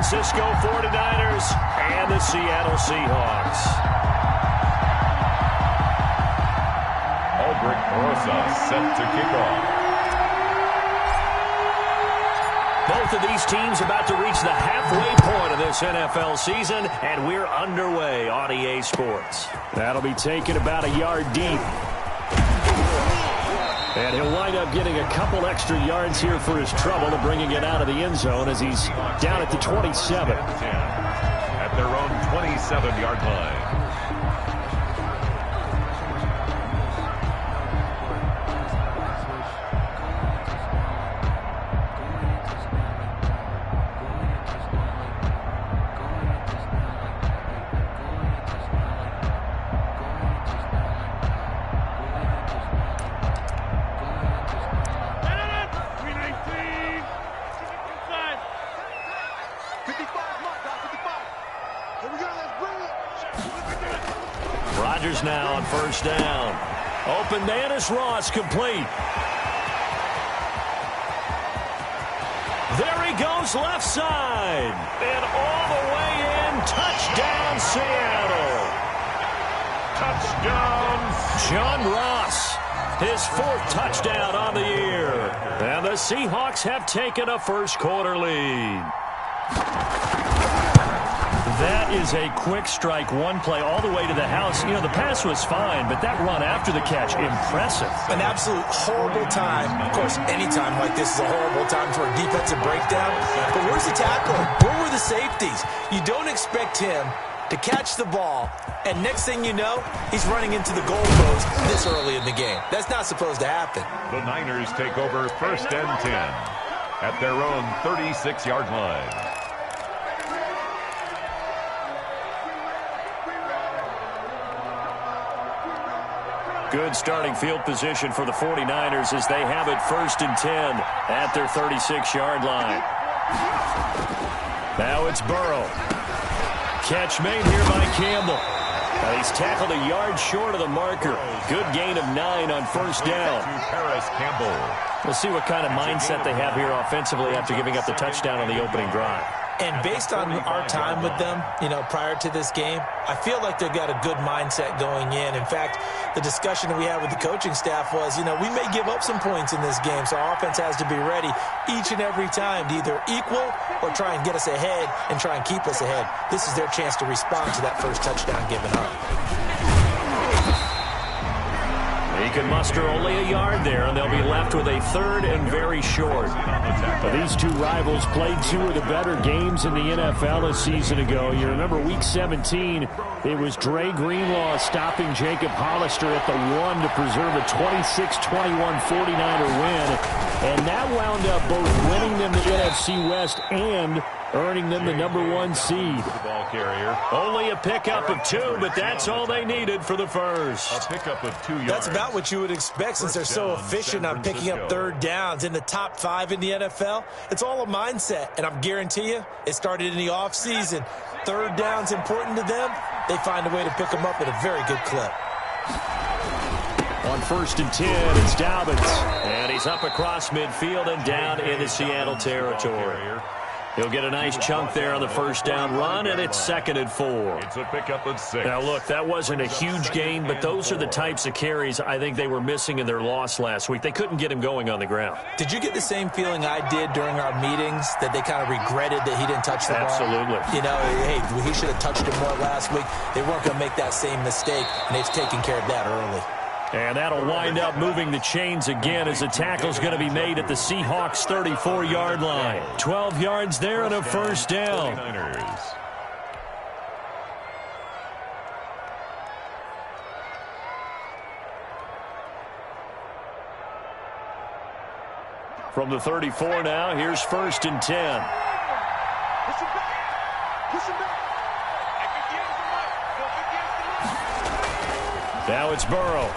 Francisco 49ers and the Seattle Seahawks. Aldrich Rosa set to kick off. Both of these teams about to reach the halfway point of this NFL season, and we're underway on EA Sports. That'll be taken about a yard deep. And he'll wind up getting a couple extra yards here for his trouble and bringing it out of the end zone as he's down at the 27. At their own 27-yard line. Rodgers now on first down. Open Dennis Ross complete. There he goes left side. And all the way in. Touchdown Seattle. Touchdown. John Ross. His fourth touchdown on the year. And the Seahawks have taken a first quarter lead. That is a quick strike, one play all the way to the house. You know, the pass was fine, but that run after the catch, impressive. An absolute horrible time. Of course, any time like this is a horrible time for a defensive breakdown. But where's the tackler? Where were the safeties? You don't expect him to catch the ball, and next thing you know, he's running into the goalpost this early in the game. That's not supposed to happen. The Niners take over first and 10 at their own 36-yard line. Good starting field position for the 49ers as they have it first and 10 at their 36-yard line. Now it's Burrow. Catch made here by Campbell. Now he's tackled a yard short of the marker. Good gain of 9 on first down. Paris Campbell. We'll see what kind of mindset they have here offensively after giving up the touchdown on the opening drive. And based on our time with them, you know, prior to this game, I feel like they've got a good mindset going in. In fact, the discussion that we had with the coaching staff was, you know, we may give up some points in this game, so our offense has to be ready each and every time to either equal or try and get us ahead and try and keep us ahead. This is their chance to respond to that first touchdown given up. He can muster only a yard there, and they'll be left with a third and very short. But these two rivals played two of the better games in the NFL a season ago. You remember Week 17, it was Dre Greenlaw stopping Jacob Hollister at the 1 to preserve a 26-21 49er win. And that wound up both winning them the NFC West and earning them the #1 seed. Ball carrier. Only a pickup of 2, but that's all they needed for the first. A pickup of 2 yards. That's about what you would expect since they're so efficient on picking up third downs in the top 5 in the NFL. It's all a mindset, and I'm guarantee you it started in the offseason. Third down's important to them. They find a way to pick them up at a very good clip. On first and 10, it's Dobbins. And he's up across midfield and down into Seattle territory. He'll get a nice chunk there on the first down run, and it's 2nd and 4. It's a pickup of 6. Now, look, that wasn't a huge gain, but those are the types of carries I think they were missing in their loss last week. They couldn't get him going on the ground. Did you get the same feeling I did during our meetings, that they kind of regretted that he didn't touch the ball? Absolutely. You know, hey, he should have touched it more last week. They weren't going to make that same mistake, and they've taken care of that early. And that'll wind up moving the chains again as the tackle's going to be made at the Seahawks 34-yard line. 12 yards there and a first down. From the 34 now, here's first and 10. Now it's Burrow.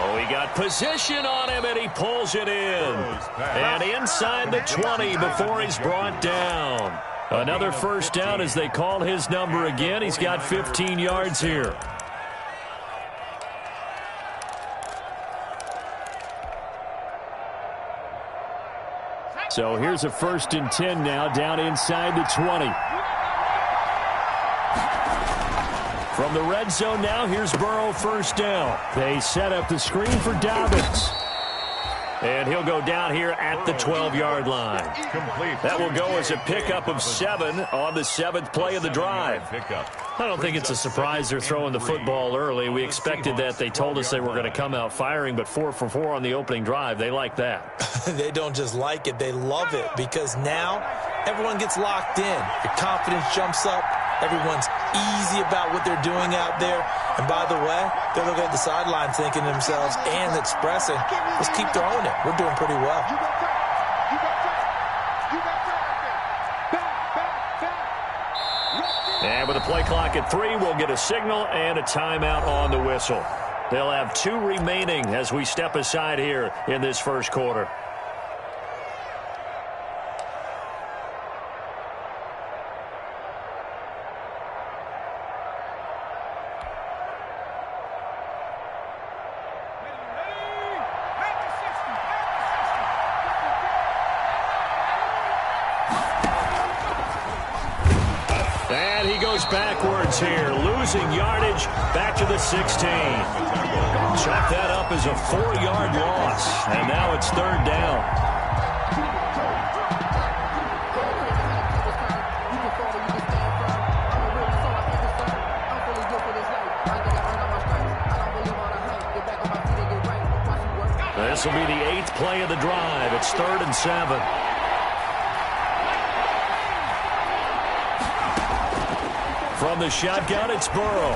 Oh, he got position on him, and he pulls it in. And inside the 20 before he's brought down. Another first down as they call his number again. He's got 15 yards here. So here's a 1st and 10 now, down inside the 20. From the red zone now, here's Burrow, 1st down. They set up the screen for Dobbins. And he'll go down here at the 12-yard line. That will go as a pickup of 7 on the 7th play of the drive. I don't think it's a surprise they're throwing the football early. We expected that. They told us they were going to come out firing, but 4 for 4 on the opening drive. They like that. They don't just like it. They love it because now everyone gets locked in. Your confidence jumps up. Everyone's easy about what they're doing out there. And by the way, they're looking at the sideline thinking to themselves and expressing, let's keep throwing it. We're doing pretty well. And with a play clock at 3, we'll get a signal and a timeout on the whistle. They'll have 2 remaining as we step aside here in this 1st quarter. And he goes backwards here, losing yardage back to the 16. Chalk that up as a 4-yard loss, and now it's 3rd down. This will be the 8th play of the drive. It's 3rd and 7. From the shotgun, it's Burrow.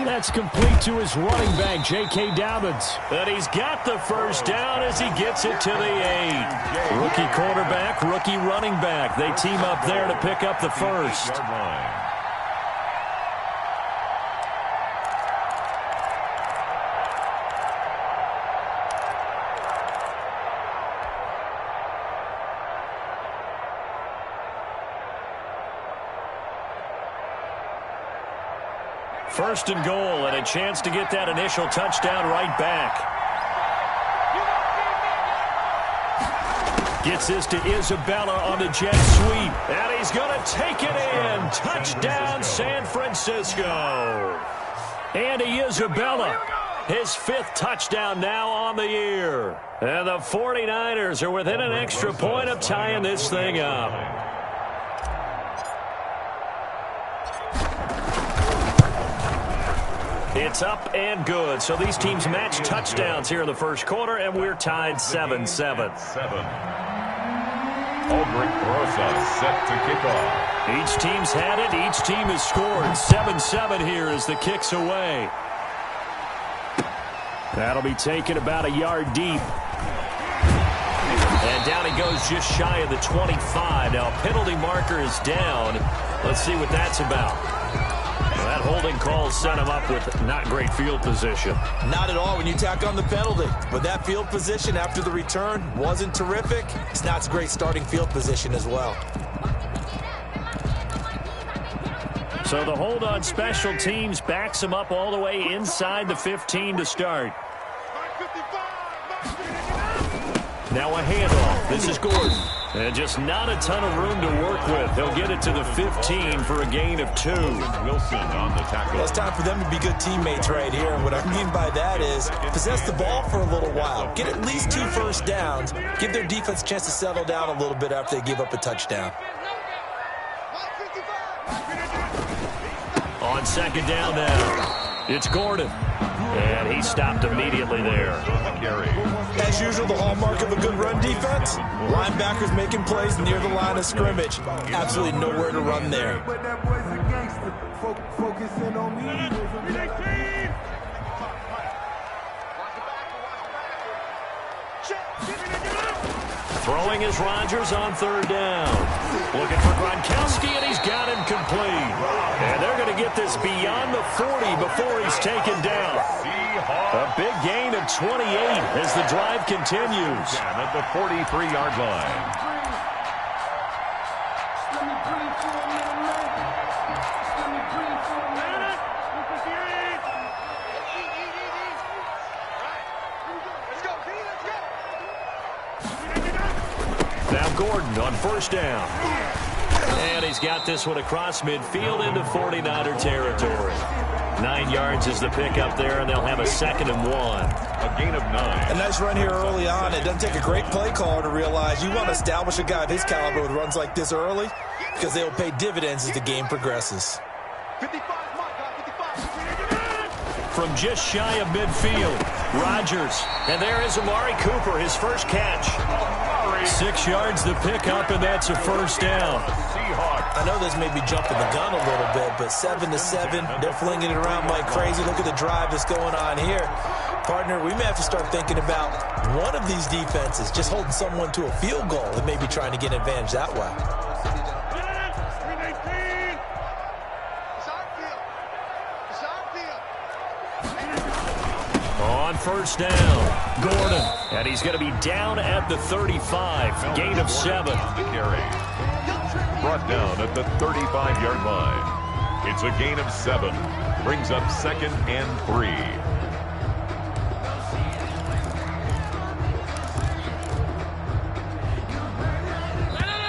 That's complete to his running back, J.K. Dobbins. And he's got the 1st down as he gets it to the 8. Rookie quarterback, rookie running back. They team up there to pick up the 1st. First and goal, and a chance to get that initial touchdown right back. Gets this to Isabella on the jet sweep, and he's going to take it in. Touchdown, San Francisco. Andy Isabella, his 5th touchdown now on the year. And the 49ers are within an extra point of tying this thing up. It's up and good. So these teams match touchdowns here in the 1st quarter, and we're tied 7-7. Aldrich Rosa set to kick off. Each team's had it. Each team has scored. 7-7 here as the kick's away. That'll be taken about a yard deep. And down he goes just shy of the 25. Now, penalty marker is down. Let's see what that's about. That holding call set him up with not great field position. Not at all when you tack on the penalty. But that field position after the return wasn't terrific. It's not a great starting field position as well. So the hold on special teams backs him up all the way inside the 15 to start. Now a handoff. This is Gordon. And just not a ton of room to work with. He'll get it to the 15 for a gain of 2. Wilson on the tackle. Well, it's time for them to be good teammates right here. And what I mean by that is possess the ball for a little while. Get at least 2 first downs. Give their defense a chance to settle down a little bit after they give up a touchdown. On 2nd down now, it's Gordon. And he stopped immediately there. As usual, the hallmark of a good run defense, linebackers making plays near the line of scrimmage. Absolutely nowhere to run there. Throwing is Rodgers on 3rd down. Looking for Gronkowski, and he's got him complete. And they're going to get this beyond the 40 before he's taken down. A big gain of 28 as the drive continues. At the 43-yard line. Now Gordon on first down. And he's got this one across midfield into 49er territory. 9 yards is the pickup there, and they'll have a 2nd and 1. A gain of 9. A nice run here early on. It doesn't take a great play caller to realize you want to establish a guy of his caliber with runs like this early because they will pay dividends as the game progresses. From just shy of midfield, Rodgers. And there is Amari Cooper, his first catch. 6 yards the pickup, and that's a first down. I know this may be jumping the gun a little bit, but 7-7, they're flinging it around like crazy. Look at the drive that's going on here. Partner, we may have to start thinking about one of these defenses just holding someone to a field goal and maybe trying to get an advantage that way. On first down, Gordon. And he's going to be down at the 35. Gain of 7. Brought down at the 35-yard line. It's a gain of 7. Brings up 2nd and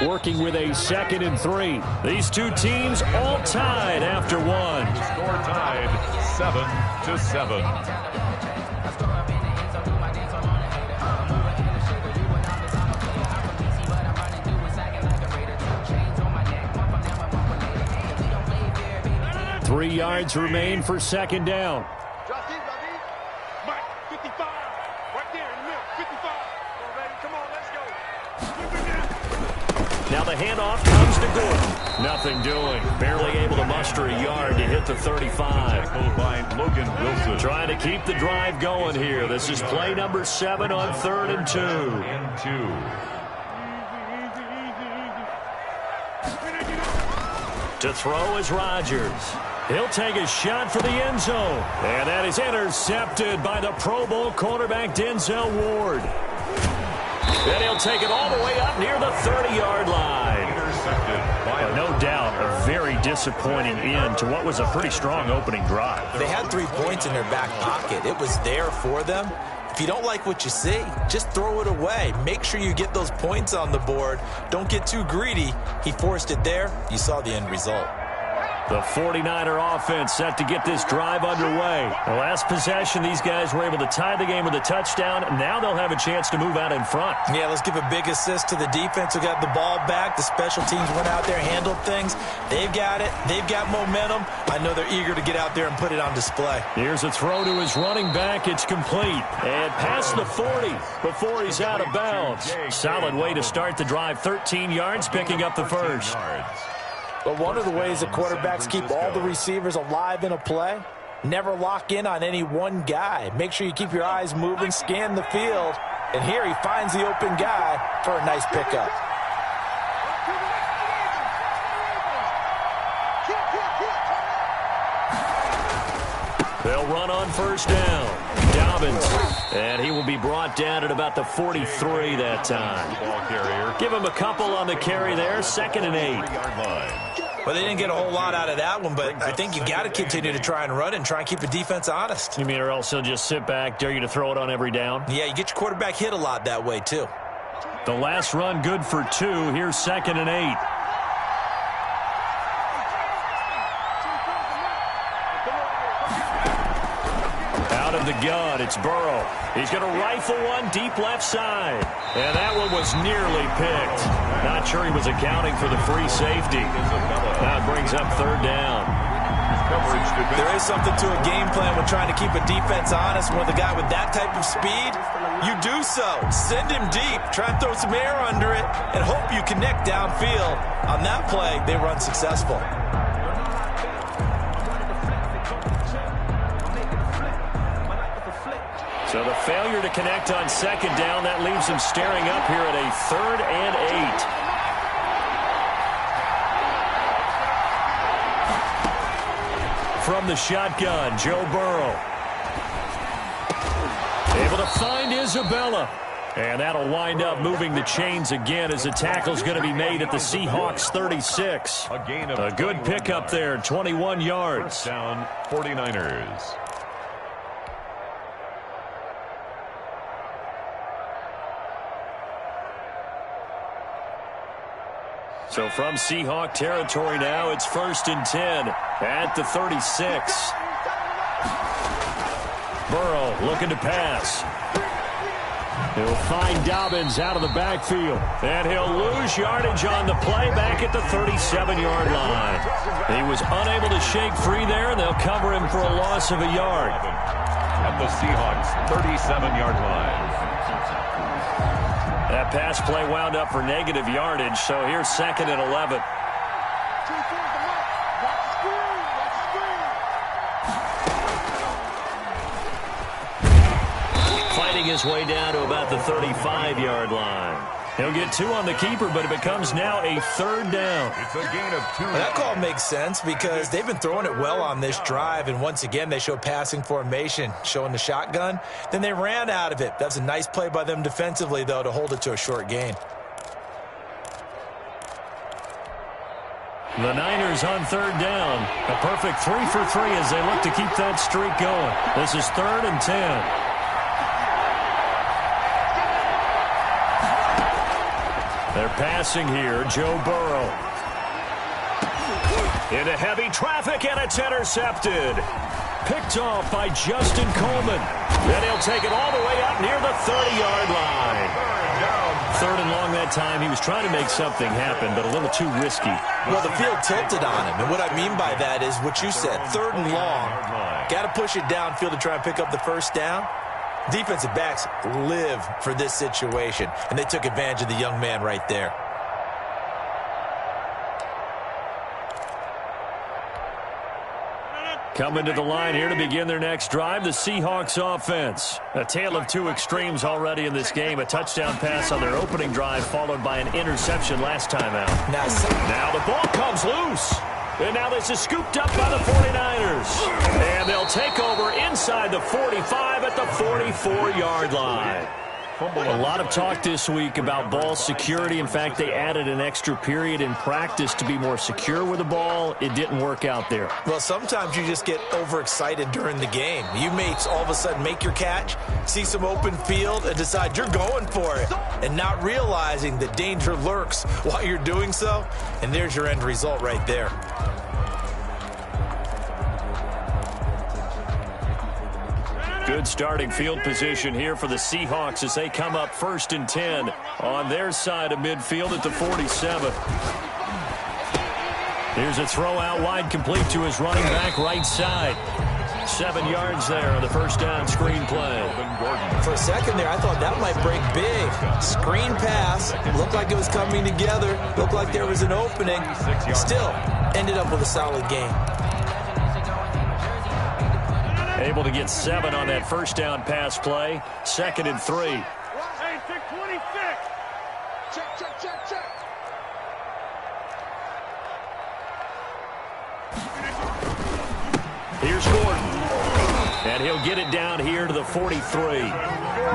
3. Working with a 2nd and 3. These two teams all tied after 1. Score tied 7-7. 3 yards remain for 2nd down. Mike, 55. Right there in the middle. 55. Come on, let's go. Now the handoff comes to Gordon. Nothing doing. Barely able to muster a yard to hit the 35. Tackled by Logan Wilson. Trying to keep the drive going here. This is play number 7 on 3rd and 2. To throw is Rodgers. He'll take a shot for the end zone. And that is intercepted by the Pro Bowl cornerback Denzel Ward. Then he'll take it all the way up near the 30-yard line. Intercepted by no doubt a very disappointing end to what was a pretty strong opening drive. They had 3 points in their back pocket. It was there for them. If you don't like what you see, just throw it away. Make sure you get those points on the board. Don't get too greedy. He forced it there. You saw the end result. The 49er offense set to get this drive underway. The last possession, these guys were able to tie the game with a touchdown. Now they'll have a chance to move out in front. Yeah, let's give a big assist to the defense who got the ball back. The special teams went out there, handled things. They've got it. They've got momentum. I know they're eager to get out there and put it on display. Here's a throw to his running back. It's complete. And past the 40 before he's out of bounds. Solid way to start the drive. 13 yards, picking up the first. But one of the ways that quarterbacks keep all the receivers alive in a play, never lock in on any one guy. Make sure you keep your eyes moving, scan the field. And here he finds the open guy for a nice pickup. They'll run on first down. Dobbins. And he will be brought down at about the 43 that time. Ball carrier. Give him a couple on the carry there. 2nd and 8. Well, they didn't get a whole lot out of that one, but I think you got to continue to try and run and try and keep the defense honest. You mean or else he'll just sit back, dare you to throw it on every down? Yeah, you get your quarterback hit a lot that way, too. The last run good for 2. Here's 2nd and 8. Out of the gun, it's Burrow. He's going to rifle one deep left side. And that one was nearly picked. Not sure he was accounting for the free safety. Now it brings up 3rd down. There is something to a game plan when trying to keep a defense honest. With a guy with that type of speed, you do so. Send him deep. Try and throw some air under it and hope you connect downfield. On that play, they run successful. So the failure to connect on 2nd down, that leaves him staring up here at a 3rd and 8. From the shotgun, Joe Burrow. Able to find Isabella. And that'll wind up moving the chains again as the tackle's going to be made at the Seahawks 36. A good pickup there, 21 yards. First down, 49ers. So from Seahawk territory now, it's 1st and 10 at the 36. Burrow looking to pass. He'll find Dobbins out of the backfield. And he'll lose yardage on the play back at the 37-yard line. He was unable to shake free there, and they'll cover him for a loss of a yard. At the Seahawks 37-yard line. That pass play wound up for negative yardage, so here's 2nd and 11. Fighting his way down to about the 35-yard line. He'll get 2 on the keeper, but it becomes now a 3rd down. It's a gain of 2. Well, that call makes sense because they've been throwing it well on this drive, and once again they show passing formation, showing the shotgun. Then they ran out of it. That's a nice play by them defensively, though, to hold it to a short gain. The Niners on 3rd down. A perfect 3 for 3 as they look to keep that streak going. This is 3rd and 10. They're passing here. Joe Burrow. Into heavy traffic, and it's intercepted. Picked off by Justin Coleman. Then he'll take it all the way up near the 30-yard line. 3rd and long that time. He was trying to make something happen, but a little too risky. Well, the field tilted on him, and what I mean by that is what you said, 3rd and long. Got to push it downfield to try and pick up the first down. Defensive backs live for this situation, and they took advantage of the young man right there. Coming to the line here to begin their next drive, the Seahawks offense. A tale of 2 extremes already in this game. A touchdown pass on their opening drive, followed by an interception last time out. Now the ball comes loose. And now this is scooped up by the 49ers. And they'll take over inside the 45 at the 44-yard line. A lot of talk this week about ball security. In fact, they added an extra period in practice to be more secure with the ball. It didn't work out there. Well, sometimes you just get overexcited during the game. You may all of a sudden make your catch, see some open field, and decide you're going for it, and not realizing that danger lurks while you're doing so. And there's your end result right there. Good starting field position here for the Seahawks as they come up 1st and 10 on their side of midfield at the 47. Here's a throw out wide, complete to his running back right side. 7 yards there on the first down screen play. For a second there, I thought that might break big. Screen pass. Looked like it was coming together. Looked like there was an opening. Still, ended up with a solid game. Able to get 7 on that first down pass play. 2nd and 3. Hey, 626. Check. Here's Gordon. And he'll get it down here to the 43.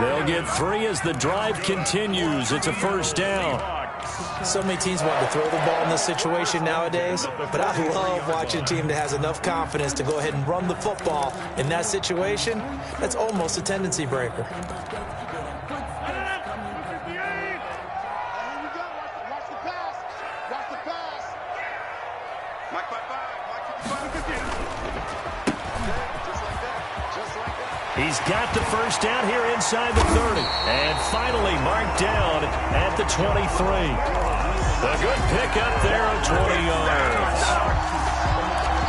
They'll get 3 as the drive continues. It's a first down. So many teams want to throw the ball in this situation nowadays, but I love watching a team that has enough confidence to go ahead and run the football in that situation. That's almost a tendency breaker. He's got the first down here inside the 30. And finally marked down at the 23. A good pickup there of 20 yards.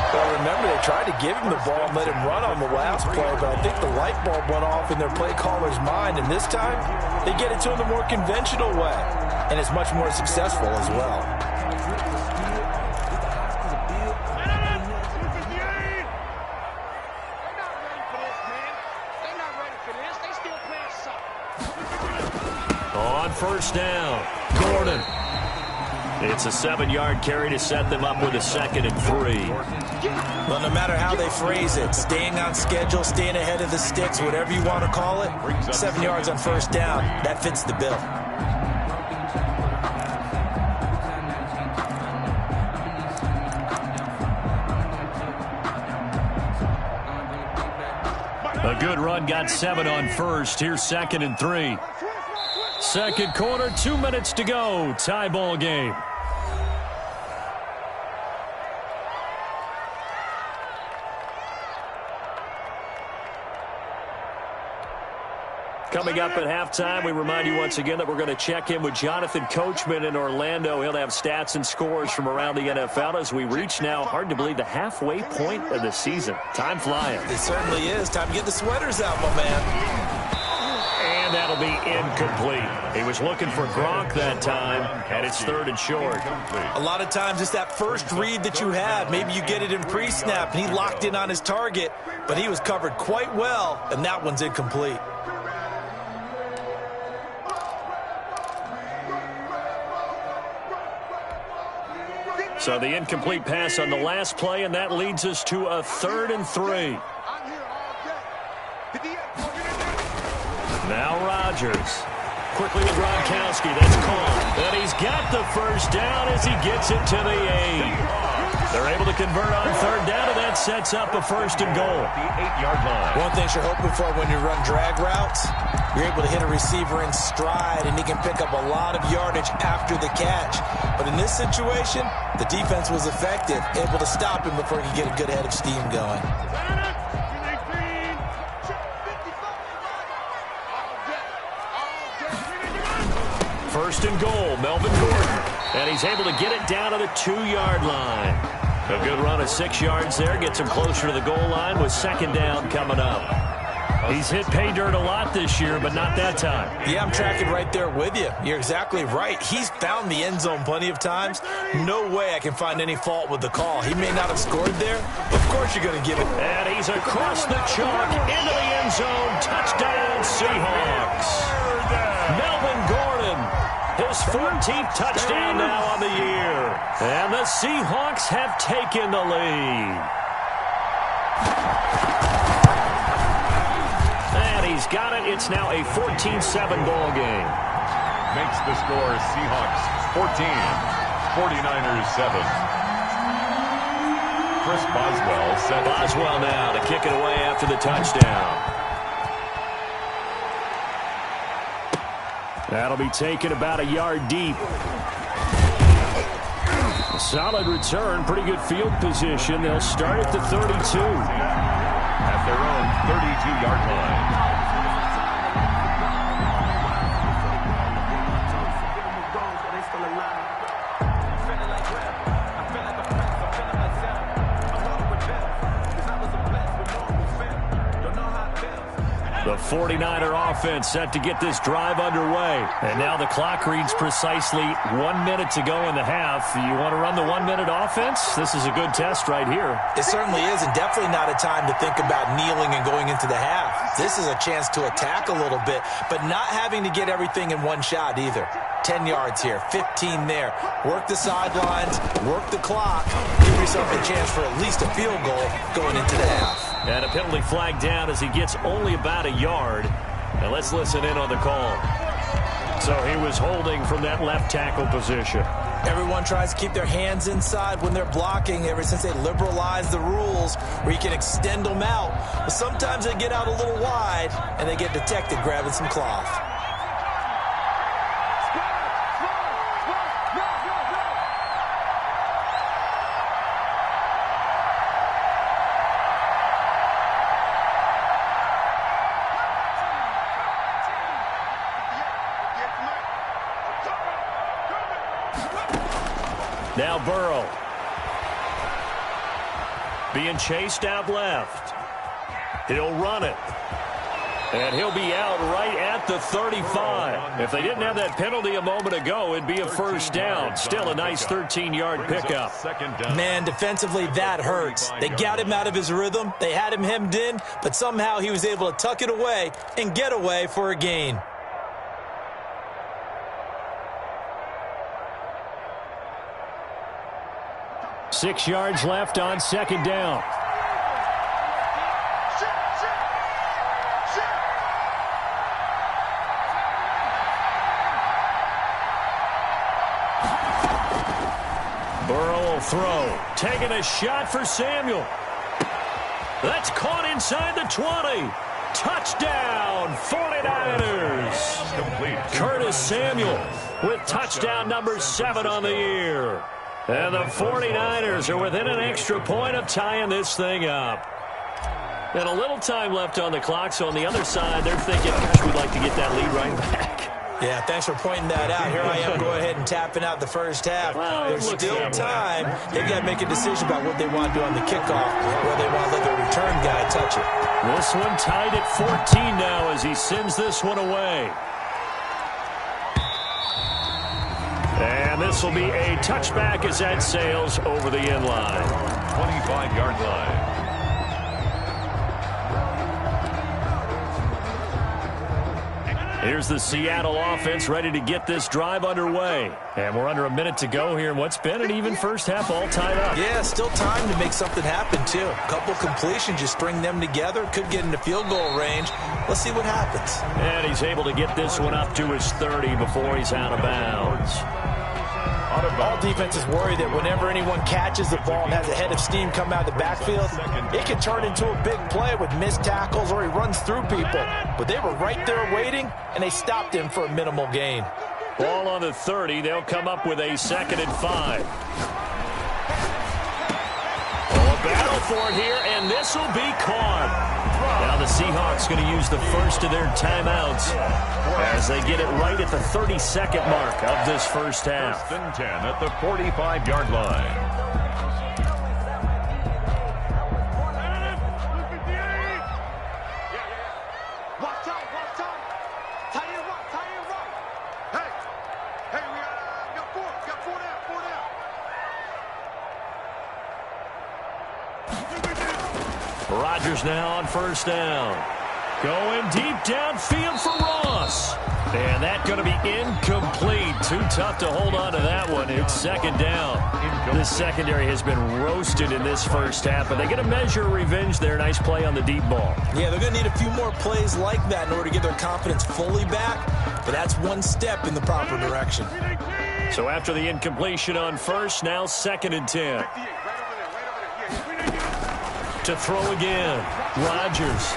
Well, remember, they tried to give him the ball and let him run on the last play, but I think the light bulb went off in their play caller's mind. And this time, they get it to him the more conventional way. And it's much more successful as well. On first down, Gordon. It's a 7-yard carry to set them up with a 2nd and 3. Well, no matter how they phrase it, staying on schedule, staying ahead of the sticks, whatever you want to call it, 7 yards on first down, that fits the bill. A good run, got 7 on first. Here's 2nd and 3. Second quarter, 2 minutes to go. Tie ball game. Coming up at halftime, we remind you once again that we're going to check in with Jonathan Coachman in Orlando. He'll have stats and scores from around the NFL as we reach now, hard to believe, the halfway point of the season. Time flying. It certainly is. Time to get the sweaters out, my man. And that'll be incomplete. He was looking for Gronk that time, and it's 3rd and short. A lot of times it's that first read that you have. Maybe you get it in pre-snap, and he locked in on his target, but he was covered quite well, and that one's incomplete. So the incomplete pass on the last play, and that leads us to a 3rd and 3. Now Rodgers. Quickly to Gronkowski. That's KOM. And he's got the first down as he gets it to the 8. They're able to convert on 3rd down, and that sets up a 1st and goal. The 8-yard line. One thing you're hoping for when you run drag routes, you're able to hit a receiver in stride, and he can pick up a lot of yardage after the catch. But in this situation, the defense was effective, able to stop him before he could get a good head of steam going. 1st and goal, Melvin Gordon. And he's able to get it down to the 2-yard line. A good run of 6 yards there. Gets him closer to the goal line with 2nd down coming up. He's hit pay dirt a lot this year, but not that time. Yeah, I'm tracking right there with you. You're exactly right. He's found the end zone plenty of times. No way I can find any fault with the call. He may not have scored there. Of course you're going to give it. And he's across the chalk into the end zone. Touchdown, Seahawks. Melvin Gordon, his 14th touchdown now on the year. And the Seahawks have taken the lead. And he's got it. It's now a 14-7 ball game. Makes the score Seahawks 14, 49ers 7. Chris Boswell set. Boswell now to kick it away after the touchdown. That'll be taken about a yard deep. A solid return, pretty good field position. They'll start at the 32. At their own 32-yard line. The 49er offense set to get this drive underway. And now the clock reads precisely 1 minute to go in the half. You want to run the 1 minute offense? This is a good test right here. It certainly is, and definitely not a time to think about kneeling and going into the half. This is a chance to attack a little bit, but not having to get everything in one shot either. 10 yards here, 15 there. Work the sidelines, work the clock. Give yourself a chance for at least a field goal going into the half. And a penalty flag down as he gets only about a yard. Now let's listen in on the call. So he was holding from that left tackle position. Everyone tries to keep their hands inside when they're blocking ever since they liberalized the rules where you can extend them out. But sometimes they get out a little wide and they get detected grabbing some cloth. Now Burrow. Being chased out left. He'll run it. And he'll be out right at the 35. If they didn't have that penalty a moment ago, it'd be a 1st down. Still a nice 13-yard pickup. Man, defensively, that hurts. They got him out of his rhythm. They had him hemmed in, but somehow he was able to tuck it away and get away for a gain. Six yards left on 2nd down. Burrow will throw. Taking a shot for Samuel. That's caught inside the 20. Touchdown, 49ers. Complete. Curtis Samuel with touchdown number 7 on the year. And the 49ers are within an extra point of tying this thing up. And a little time left on the clock, so on the other side, they're thinking, gosh, we'd like to get that lead right back. Yeah, thanks for pointing that out. Here I am going ahead and tapping out the first half. Well, there's still time. They've got to make a decision about what they want to do on the kickoff, or they want to let their return guy touch it. This one tied at 14 now as he sends this one away. And this will be a touchback as that sails over the end line. 25-yard line. Here's the Seattle offense ready to get this drive underway. And we're under a minute to go here in what's been an even first half all tied up. Yeah, still time to make something happen, too. A couple completions, just string them together. Could get into field goal range. Let's see what happens. And he's able to get this one up to his 30 before he's out of bounds. All defenses worry that whenever anyone catches the ball and has a head of steam come out of the backfield, it can turn into a big play with missed tackles or he runs through people. But they were right there waiting, and they stopped him for a minimal gain. Ball on the 30. They'll come up with a 2nd and 5. Oh, a battle for it here, and this will be caught. Now the Seahawks going to use the first of their timeouts as they get it right at the 32nd mark of this first half. 1st and 10 at the 45-yard line. Rodgers now on 1st down. Going deep downfield for Ross. And that's going to be incomplete. Too tough to hold on to that one. It's 2nd down. This secondary has been roasted in this first half, but they're going to measure revenge there. Nice play on the deep ball. Yeah, they're going to need a few more plays like that in order to get their confidence fully back, but that's one step in the proper direction. So after the incompletion on 1st, now 2nd and 10. To throw again, Rodgers.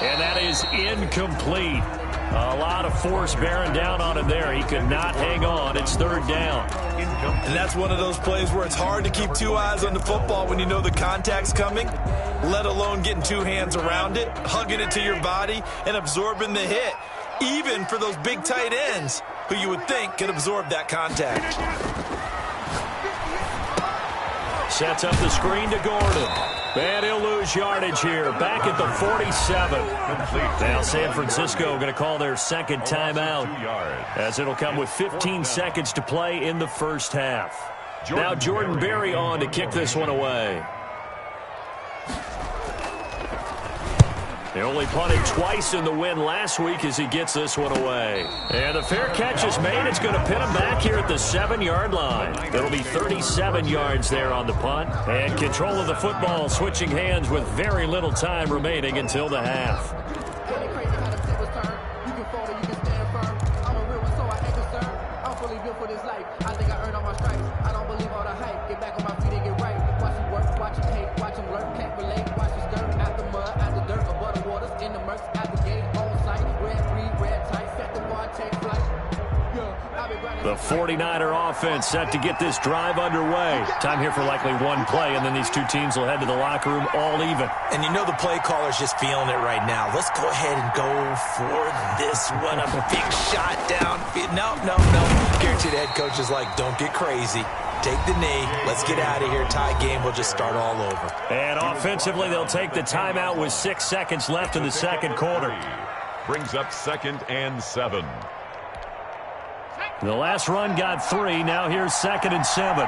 And that is incomplete. A lot of force bearing down on him there. He could not hang on. It's 3rd down. And that's one of those plays where it's hard to keep two eyes on the football when you know the contact's coming, let alone getting two hands around it, hugging it to your body, and absorbing the hit, even for those big tight ends who you would think could absorb that contact. Sets up the screen to Gordon. And he'll lose yardage here. Back at the 47. Now San Francisco going to call their 2nd timeout, as it'll come with 15 seconds to play in the first half. Now Jordan Berry on to kick this one away. He only punted twice in the win last week as he gets this one away. And the fair catch is made. It's going to pin him back here at the 7-yard line. It'll be 37 yards there on the punt. And control of the football switching hands with very little time remaining until the half. The 49er offense set to get this drive underway. Time here for likely one play, and then these two teams will head to the locker room all even. And you know the play caller's just feeling it right now. Let's go ahead and go for this one. A big shot down. No. Guarantee the head coach is like, don't get crazy. Take the knee. Let's get out of here. Tie game. We'll just start all over. And offensively, they'll take the timeout with 6 seconds left in the second quarter. Brings up 2nd and 7. The last run got 3. Now here's 2nd and 7.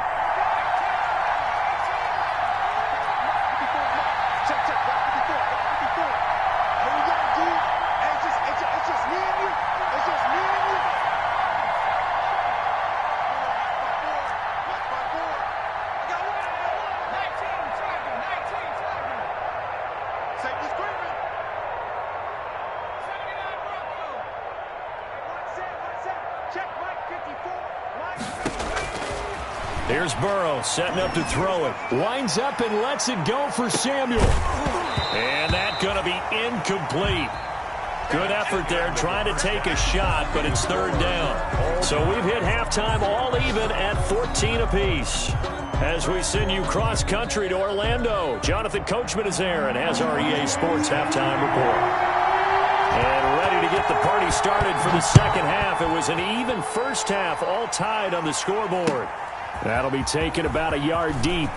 Here's Burrow setting up to throw it. Winds up and lets it go for Samuel. And that's going to be incomplete. Good effort there trying to take a shot, but it's 3rd down. So we've hit halftime all even at 14 apiece. As we send you cross-country to Orlando, Jonathan Coachman is there and has our EA Sports halftime report. And ready to get the party started for the second half. It was an even first half, all tied on the scoreboard. That'll be taken about a yard deep.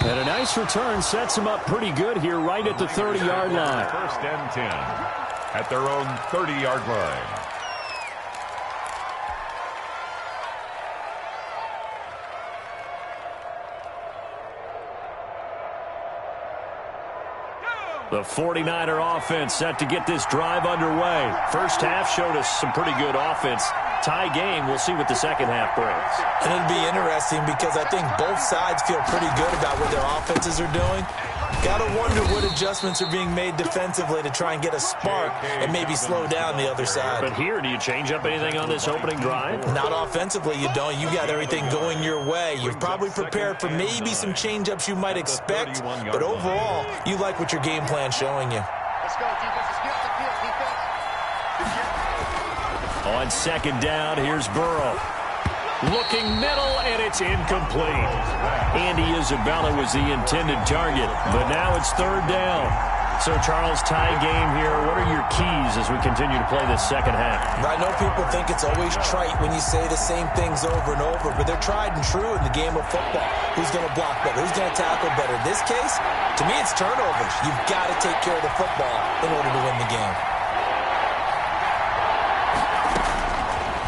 And a nice return sets them up pretty good here right at the 30-yard line. First and 10 at their own 30-yard line. The 49er offense set to get this drive underway. First half showed us some pretty good offense. Tie game. We'll see what the second half brings. And it'll be interesting because I think both sides feel pretty good about what their offenses are doing. Got to wonder what adjustments are being made defensively to try and get a spark and maybe slow down the other side. But here, do you change up anything on this opening drive? Not offensively, you don't. You got everything going your way. You've probably prepared for maybe some change-ups you might expect, but overall, you like what your game plan's showing you. Let's go, defense. Get off the field, defense. On second down, here's Burrow. Looking middle, and it's incomplete. Andy Isabella was the intended target, but now it's third down. So, Charles, tie game here. What are your keys as we continue to play this second half? I know people think it's always trite when you say the same things over and over, but they're tried and true in the game of football. Who's going to block better? Who's going to tackle better? In this case, to me, it's turnovers. You've got to take care of the football in order to win the game.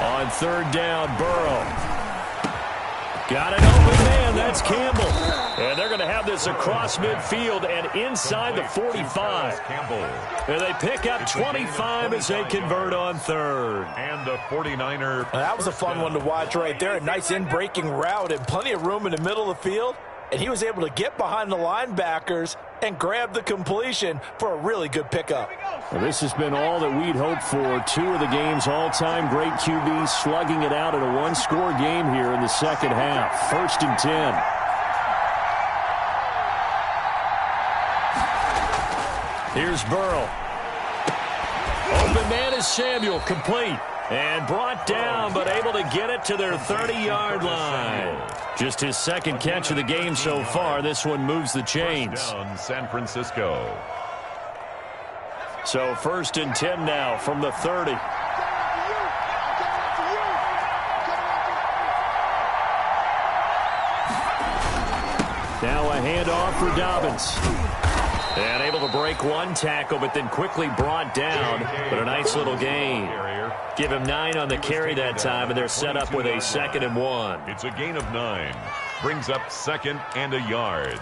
On third down, Burrow. Got an open man. That's Campbell. And they're going to have this across midfield and inside the 45. And they pick up 25 as they convert on third. And the 49er. That was a fun one to watch right there. A nice in-breaking route and plenty of room in the middle of the field. And he was able to get behind the linebackers and grab the completion for a really good pickup. Well, this has been all that we'd hoped for. Two of the game's all-time great QBs slugging it out in a one-score game here in the second half. First and 10. Here's Burrow. Open man is Samuel, complete. And brought down, but able to get it to their 30-yard line. Just his second catch of the game so far. This one moves the chains. Down San Francisco. So first and 10 now from the 30. Now a handoff for Dobbins. And able to break one tackle, but then quickly brought down. But a nice little gain. Give him 9 on the carry that time, and they're set up with a 2nd and 1. It's a gain of 9. Brings up 2nd and a yard.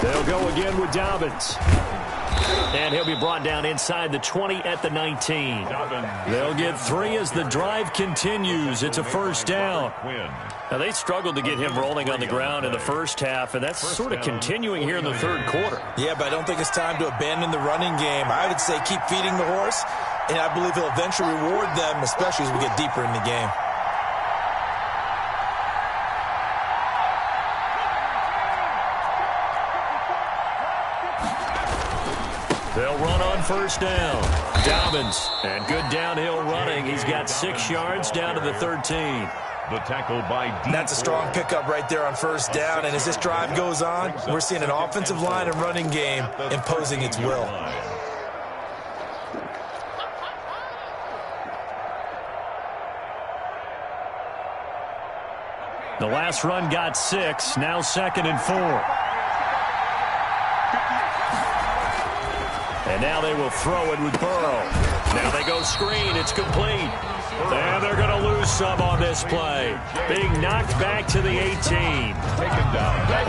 They'll go again with Dobbins. And he'll be brought down inside the 20 at the 19. They'll get 3 as the drive continues. It's a first down. Now, they struggled to get him rolling on the ground in the first half, and that's sort of continuing here in the third quarter. Yeah, but I don't think it's time to abandon the running game. I would say keep feeding the horse, and I believe he'll eventually reward them, especially as we get deeper in the game. They'll run on first down. Dobbins, and good downhill running. He's got 6 yards down to the 13. The tackle by D. That's a strong pickup right there on first down, and as this drive goes on, we're seeing an offensive line and running game imposing its will. The last run got 6, now 2nd and 4. And now they will throw it with Burrow. Now they go screen. It's complete. And they're going to lose some on this play. Being knocked back to the 18. And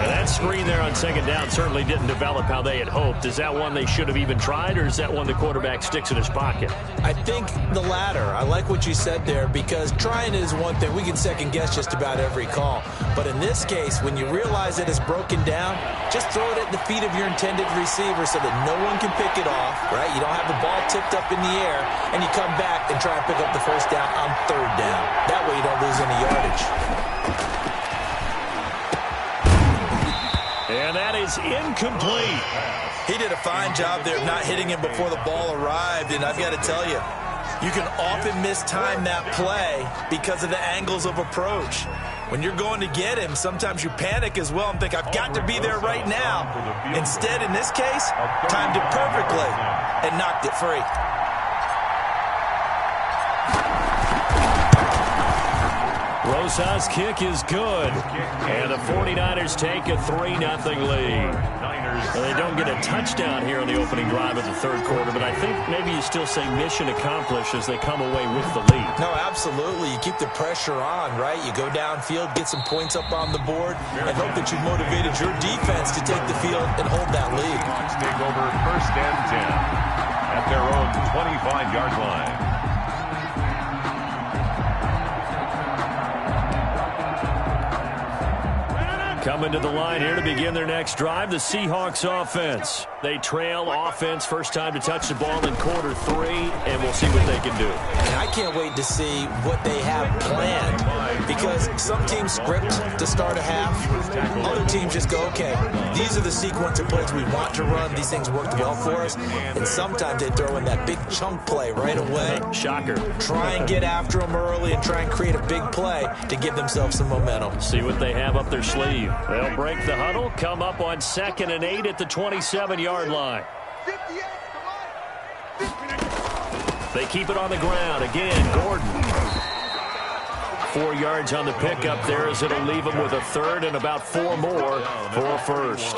that screen there on second down certainly didn't develop how they had hoped. Is that one they should have even tried, or is that one the quarterback sticks in his pocket? I think the latter. I like what you said there, because trying is one thing. We can second guess just about every call. But in this case, when you realize that it's broken down, just throw it at the feet of your intended receiver so that no one can pick it off, right? You don't have the ball tipped up in the air, and you come back and try and pick up the first down on third down. That way you don't lose any yardage. And that is incomplete. He did a fine job there of not hitting him before the ball arrived, and I've got to tell you, you can often mistime that play because of the angles of approach. When you're going to get him, sometimes you panic as well and think, I've got to be there right now. Instead, in this case, timed it perfectly and knocked it free. Rosa's kick is good. And the 49ers take a 3-0 lead. Well, they don't get a touchdown here on the opening drive of the third quarter, but I think maybe you still say mission accomplished as they come away with the lead. No, absolutely. You keep the pressure on, right? You go downfield, get some points up on the board, and hope that you motivated your defense to take the field and hold that lead. Take over 1st and 10 at their own 25-yard line. Coming to the line here to begin their next drive, the Seahawks offense. They trail offense, first time to touch the ball in quarter 3, and we'll see what they can do. And I can't wait to see what they have planned, because some teams script to start a half. Other teams just go, okay, these are the sequence of plays we want to run. These things worked well for us. And sometimes they throw in that big chunk play right away. Shocker. Try and get after them early and try and create a big play to give themselves some momentum. See what they have up their sleeve. They'll break the huddle, come up on 2nd and 8 at the 27-yard line. They keep it on the ground. Again, Gordon. 4 yards on the pickup there as it'll leave them with a third and about 4 more for a first.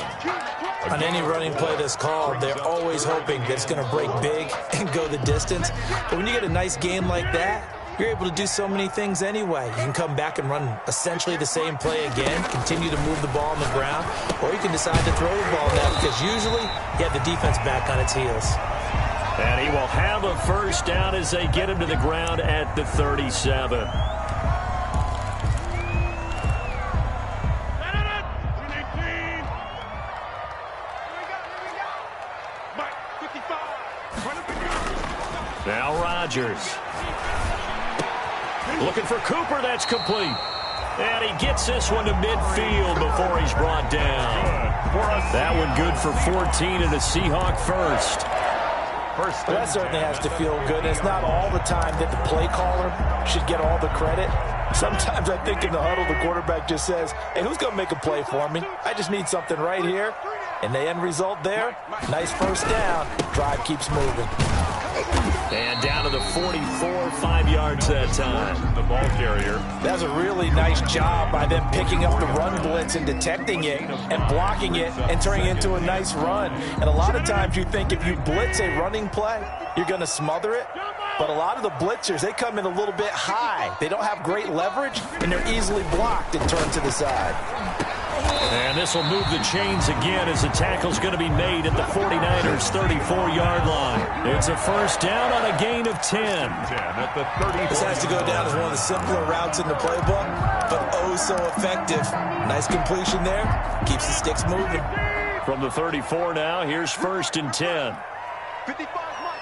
On any running play that's called, they're always hoping that it's going to break big and go the distance. But when you get a nice game like that, you're able to do so many things anyway. You can come back and run essentially the same play again, continue to move the ball on the ground, or you can decide to throw the ball now, because usually you have the defense back on its heels. And he will have a first down as they get him to the ground at the 37. Now Rodgers. Looking for Cooper, that's complete. And he gets this one to midfield before he's brought down. That one good for 14 and a Seahawk first. That certainly has to feel good. It's not all the time that the play caller should get all the credit. Sometimes I think in the huddle, the quarterback just says, hey, who's going to make a play for me? I just need something right here. And the end result there, nice first down. Drive keeps moving. And down to the 44, 5 yards that time. The ball carrier. That's a really nice job by them picking up the run blitz and detecting it and blocking it and turning it into a nice run. And a lot of times you think if you blitz a running play, you're going to smother it. But a lot of the blitzers, they come in a little bit high. They don't have great leverage, and they're easily blocked and turned to the side. And this will move the chains again as the tackle's going to be made at the 49ers' 34-yard line. It's a first down on a gain of 10. At the 34. This has to go down as one of the simpler routes in the playbook, but oh so effective. Nice completion there. Keeps the sticks moving. From the 34 now, here's 1st and 10. 55,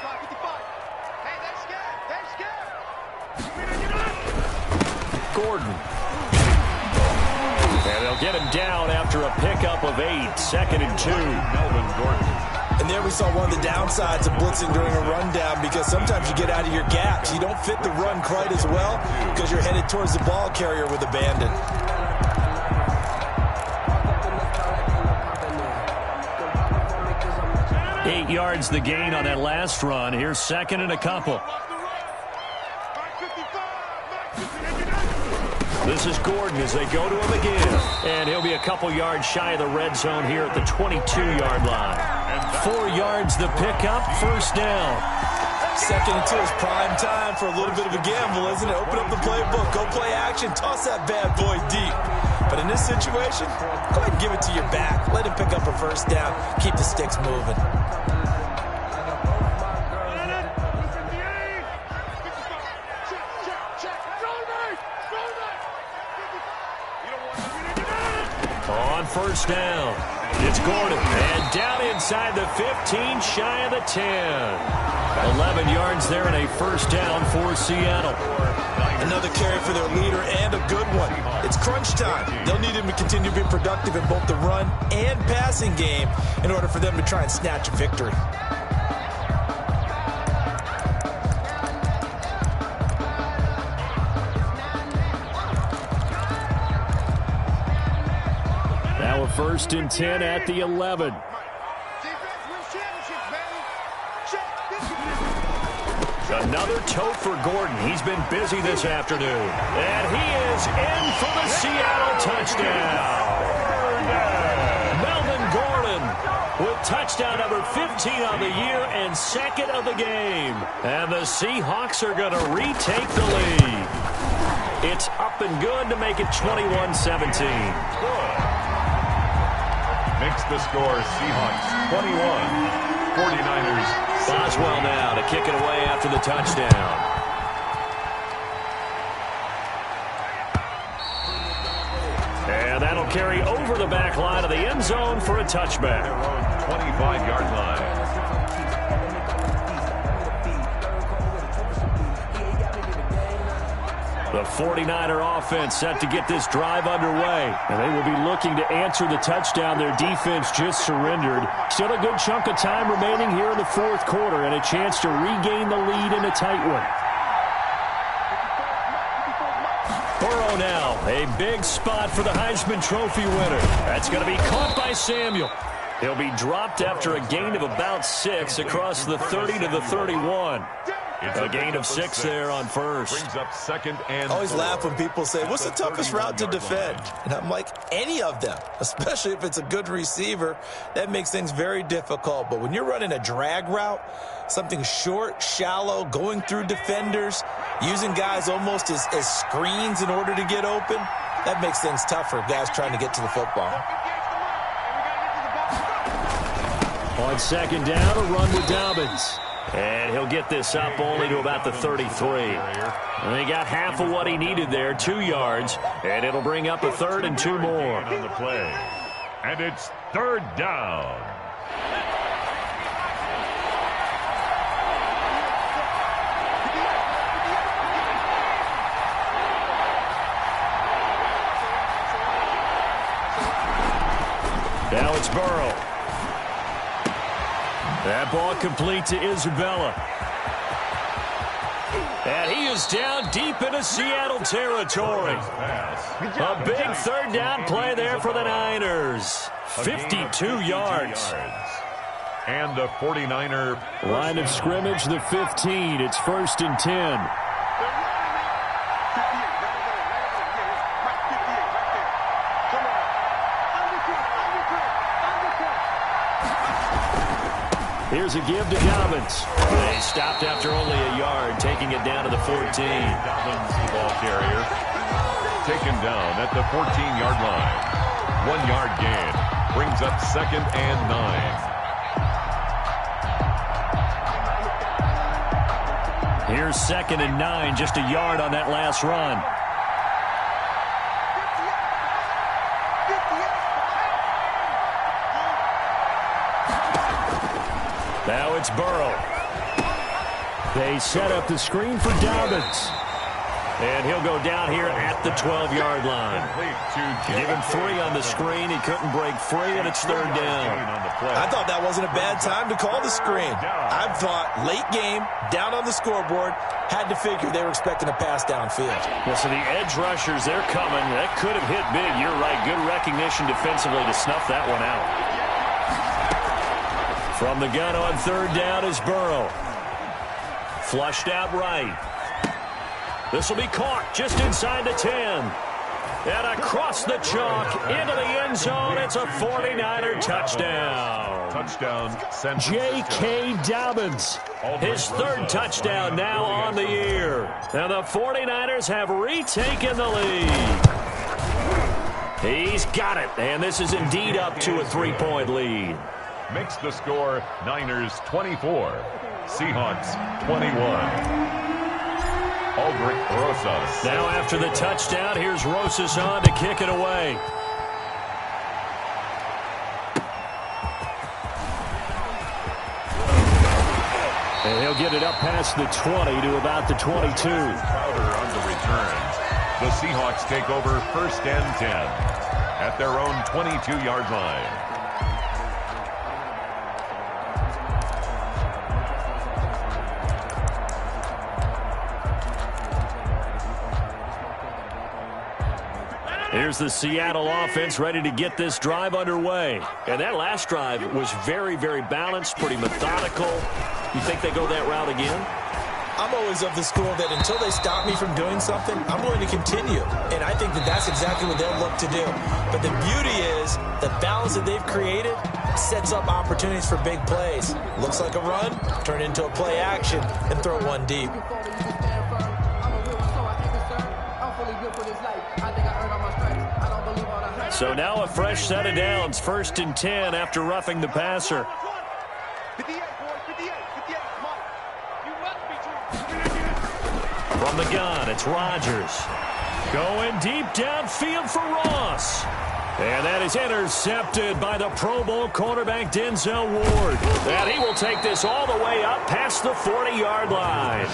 Mike, 55. Hey, they're scared. Gordon. And they'll get him down after a pickup of 8. 2nd and 2. Melvin Gordon. And there we saw one of the downsides of blitzing during a rundown, because sometimes you get out of your gaps. You don't fit the run quite as well because you're headed towards the ball carrier with abandon. Eight yards the gain on that last run. Here's 2nd and a couple. This is Gordon as they go to him again. And he'll be a couple yards shy of the red zone here at the 22-yard line. 4 yards the pickup, first down. Second and 2 is prime time for a little bit of a gamble, isn't it? Open up the playbook, go play action, toss that bad boy deep. But in this situation, go ahead and give it to your back. Let him pick up a first down. Keep the sticks moving. On first down, it's Gordon. And down inside the 15, shy of the 10. 11 yards there and a first down for Seattle. Another carry for their leader and a good one. It's crunch time. They'll need him to continue to be productive in both the run and passing game in order for them to try and snatch a victory. Now a first and 10 at the 11. Another tote for Gordon. He's been busy this afternoon. And he is in for the Seattle touchdown. Melvin Gordon with touchdown number 15 on the year and second of the game. And the Seahawks are going to retake the lead. It's up and good to make it 21-17. Makes the score Seahawks 21. 49ers. Boswell now to kick it away after the touchdown. And that'll carry over the back line of the end zone for a touchback. 25-yard line. The 49er offense set to get this drive underway. And they will be looking to answer the touchdown their defense just surrendered. Still a good chunk of time remaining here in the fourth quarter and a chance to regain the lead in a tight one. Burrow now, a big spot for the Heisman Trophy winner. That's going to be caught by Samuel. He'll be dropped after a gain of about 6 across the 30 to the 31. It's a gain of 6 there on first. Brings up second and I always 4. laugh when people say, what's the toughest route to defend? And I'm like, any of them, especially if it's a good receiver. That makes things very difficult. But when you're running a drag route, something short, shallow, going through defenders, using guys almost as screens in order to get open, that makes things tougher, guys trying to get to the football. On second down, a run with Dobbins. And he'll get this up only to about the 33. And they got half of what he needed there, 2 yards. And it'll bring up a third and 2 more. On the play. And it's third down. Now it's Burrow. That ball complete to Isabella. And he is down deep into Seattle territory. A big third down play there for the Niners. 52 yards. And the 49er. Line of scrimmage, the 15. It's first and 10. Here's a give to Dobbins. They stopped after only a yard, taking it down to the 14. Dobbins, the ball carrier, taken down at the 14-yard line. 1 yard gain. Brings up second and 9. Here's second and 9, just a yard on that last run. Now it's Burrow. They set up the screen for Dobbins. And he'll go down here at the 12-yard line. Give him 3 on the screen. He couldn't break free, and it's third down. I thought that wasn't a bad time to call the screen. I thought late game, down on the scoreboard, had to figure they were expecting a pass downfield. Well, so the edge rushers, they're coming. That could have hit big. You're right. Good recognition defensively to snuff that one out. From the gun on third down is Burrow. Flushed out right. This will be caught just inside the 10. And across the chalk into the end zone. It's a 49er touchdown. Touchdown, San Francisco. J.K. Dobbins, his third touchdown now on the year. And the 49ers have retaken the lead. He's got it, and this is indeed up to a 3-point lead. Makes the score Niners 24, Seahawks 21. Aldrich Rosas. Now after the touchdown, here's Rosas on to kick it away. And he'll get it up past the 20 to about the 22. Crowder on the returns. The Seahawks take over 1st and 10 at their own 22-yard line. Here's the Seattle offense ready to get this drive underway. And that last drive was very, very balanced, pretty methodical. You think they go that route again? I'm always of the school that until they stop me from doing something, I'm going to continue. And I think that that's exactly what they'll look to do. But the beauty is the balance that they've created sets up opportunities for big plays. Looks like a run, turn into a play action, and throw one deep. So now a fresh set of downs, 1st and 10 after roughing the passer. 58, boy, 58, 58, come on. You must be true. From the gun, it's Rodgers. Going deep downfield for Ross. And that is intercepted by the Pro Bowl cornerback Denzel Ward. And he will take this all the way up past the 40-yard line.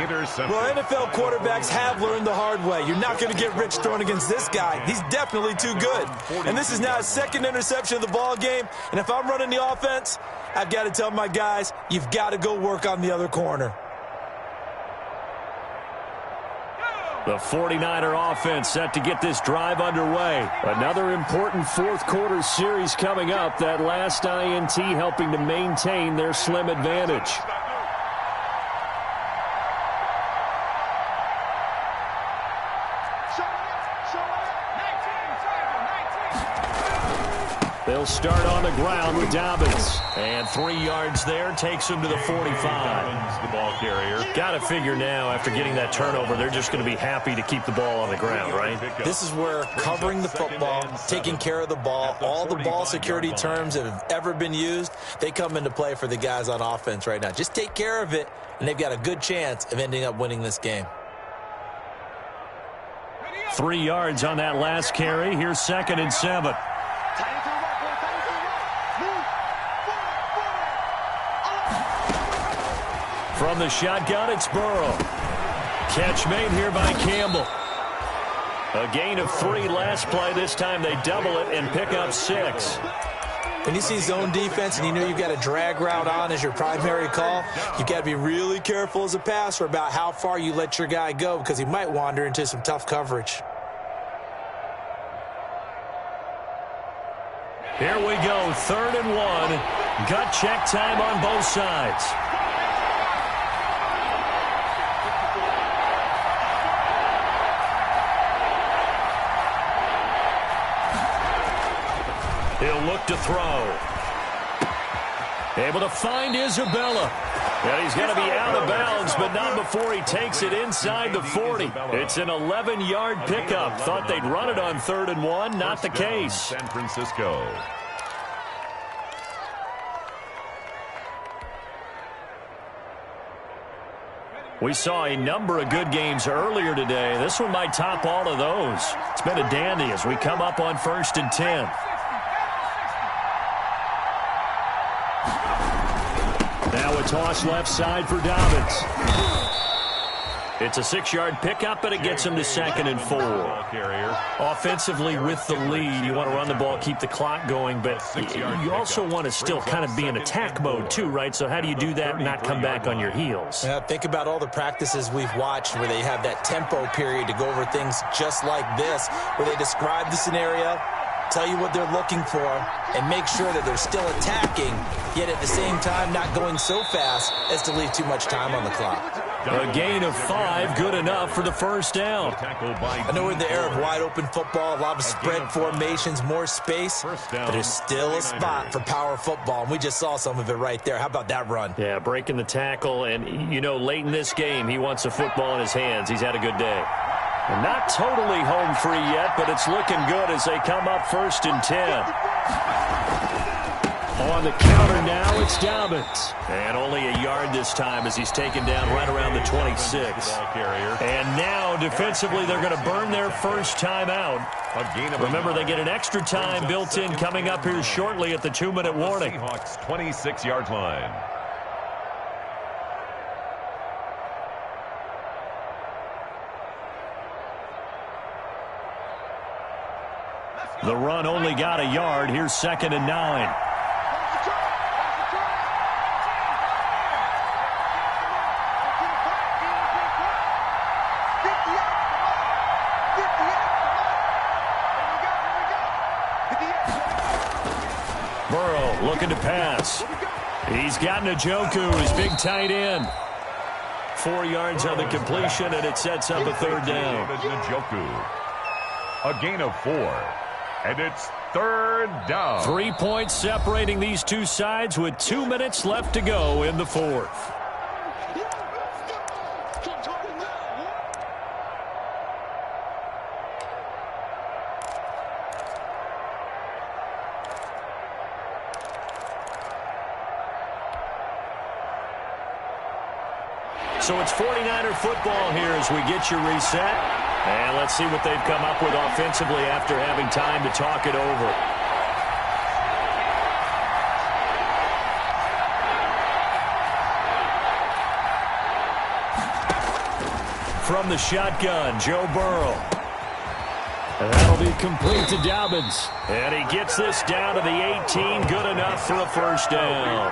Interception. Well, NFL quarterbacks have learned the hard way. You're not going to get rich throwing against this guy. He's definitely too good. And this is now his 2nd interception of the ball game. And if I'm running the offense, I've got to tell my guys, you've got to go work on the other corner. The 49er offense set to get this drive underway. Another important 4th quarter series coming up. That last INT helping to maintain their slim advantage. They'll start on the ground with Dobbins. And 3 yards there takes him to the 45. Dobbins, the ball carrier. Got to figure now, after getting that turnover, they're just going to be happy to keep the ball on the ground, right? This is where covering the football, taking care of the ball, all the ball security terms that have ever been used, they come into play for the guys on offense right now. Just take care of it, and they've got a good chance of ending up winning this game. 3 yards on that last carry. Here's 2nd and 7. From the shotgun, it's Burrow. Catch made here by Campbell. A gain of 3 last play. This time they double it and pick up 6. When you see zone defense and you know you've got a drag route on as your primary call, you've got to be really careful as a passer about how far you let your guy go because he might wander into some tough coverage. Here we go, 3rd and 1. Gut check time on both sides. He'll look to throw. Able to find Isabella. And he's going to be out of bounds, but not before he takes it inside the 40. It's an 11-yard pickup. Thought they'd run it on 3rd and 1. Not the case. San Francisco. We saw a number of good games earlier today. This one might top all of those. It's been a dandy as we come up on 1st and 10. Now a toss left side for Dobbins. It's a 6-yard pickup, but it gets him to 2nd and 4. Offensively with the lead, you want to run the ball, keep the clock going, but you also want to still kind of be in attack mode too, right? So how do you do that and not come back on your heels? Think about all the practices we've watched where they have that tempo period to go over things just like this, where they describe the scenario, tell you what they're looking for, and make sure that they're still attacking, yet at the same time not going so fast as to leave too much time on the clock. A gain of 5, good enough for the first down. I know we're in the era of wide-open football, a lot of spread formations, more space, but there's still a spot for power football, and we just saw some of it right there. How about that run? Yeah, breaking the tackle, and, you know, late in this game, he wants the football in his hands. He's had a good day. And not totally home free yet, but it's looking good as they come up 1st and 10. On the counter now, it's Dobbins. And only a yard this time as he's taken down right around the 26. And now, defensively, they're going to burn their first time out. Remember, they get an extra time built in coming up here shortly at the 2-minute warning. Seahawks 26-yard line. The run only got a yard. Here's 2nd and 9. Burrow looking to pass. He's got Njoku, his big tight end. 4 yards on the completion, and it sets up a 3rd down. Njoku. A gain of 4. And it's 3rd down. 3 points separating these two sides with 2 minutes left to go in the 4th. So it's 49er football here as we get you reset. And let's see what they've come up with offensively after having time to talk it over. From the shotgun, Joe Burrow. And that'll be complete to Dobbins. And he gets this down to the 18. Good enough for a first down.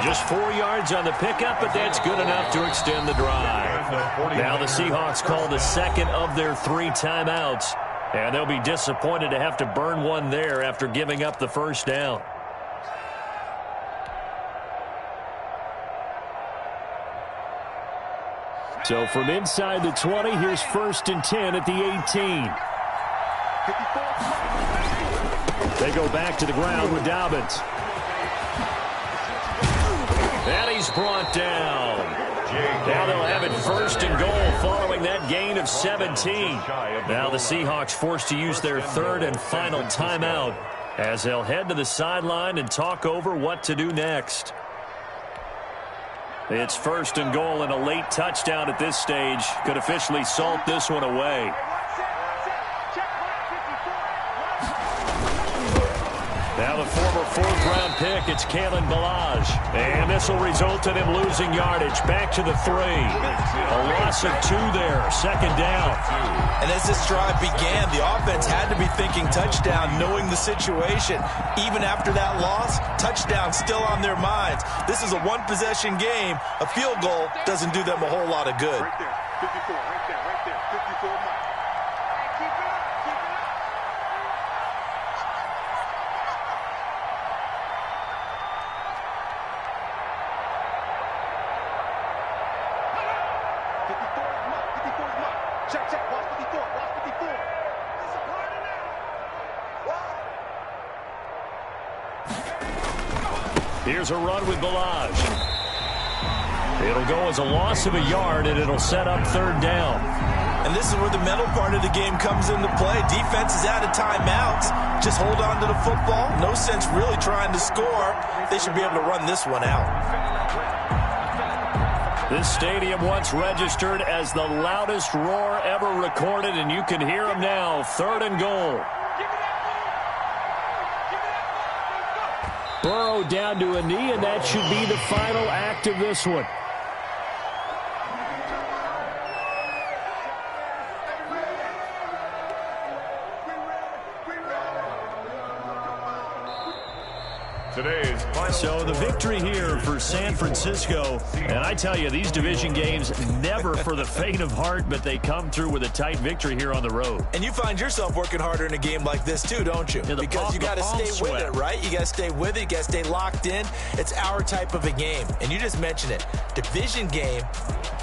Just 4 yards on the pickup, but that's good enough to extend the drive. Now the Seahawks call the 2nd of their 3 timeouts. And they'll be disappointed to have to burn one there after giving up the first down. So from inside the 20, here's 1st and 10 at the 18. They go back to the ground with Dobbins. And he's brought down. Now they'll have it 1st and goal following that gain of 17. Now the Seahawks forced to use their 3rd and final timeout as they'll head to the sideline and talk over what to do next. It's 1st and goal, and a late touchdown at this stage could officially salt this one away. Now the former 4th-round pick, it's Kalen Ballage. And this will result in him losing yardage. Back to the 3. A loss of 2 there, 2nd down. And as this drive began, the offense had to be thinking touchdown, knowing the situation. Even after that loss, touchdown still on their minds. This is a one-possession game. A field goal doesn't do them a whole lot of good. Right there, 54, right there, right there, 54 mark. Keep it up, keep it up. 54's mark. Check, check, watch 54, watch 54. It's a party now. Here's a run with Ballage. It'll go as a loss of a yard, and it'll set up 3rd down. And this is where the mental part of the game comes into play. Defense is out of timeouts. Just hold on to the football. No sense really trying to score. They should be able to run this one out. This stadium once registered as the loudest roar ever recorded, and you can hear them now. 3rd and goal. Burrow down to a knee, and that should be the final act of this one. Today's final So the victory here for San Francisco, and I tell you, these division games never for the faint of heart, but they come through with a tight victory here on the road. And you find yourself working harder in a game like this too, don't you? Yeah, because you got to stay with it, right? You got to stay with it. You got to stay locked in. It's our type of a game. And you just mentioned it. Division game,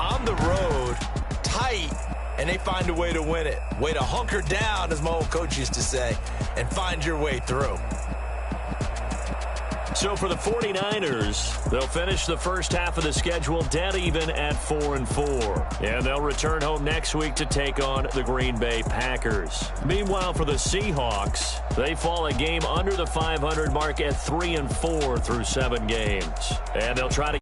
on the road, tight, and they find a way to win it. Way to hunker down, as my old coach used to say, and find your way through. So for the 49ers, they'll finish the first half of the schedule dead even at 4-4. And they'll return home next week to take on the Green Bay Packers. Meanwhile, for the Seahawks, they fall a game under the 500 mark at 3-4 through 7 games. And they'll try to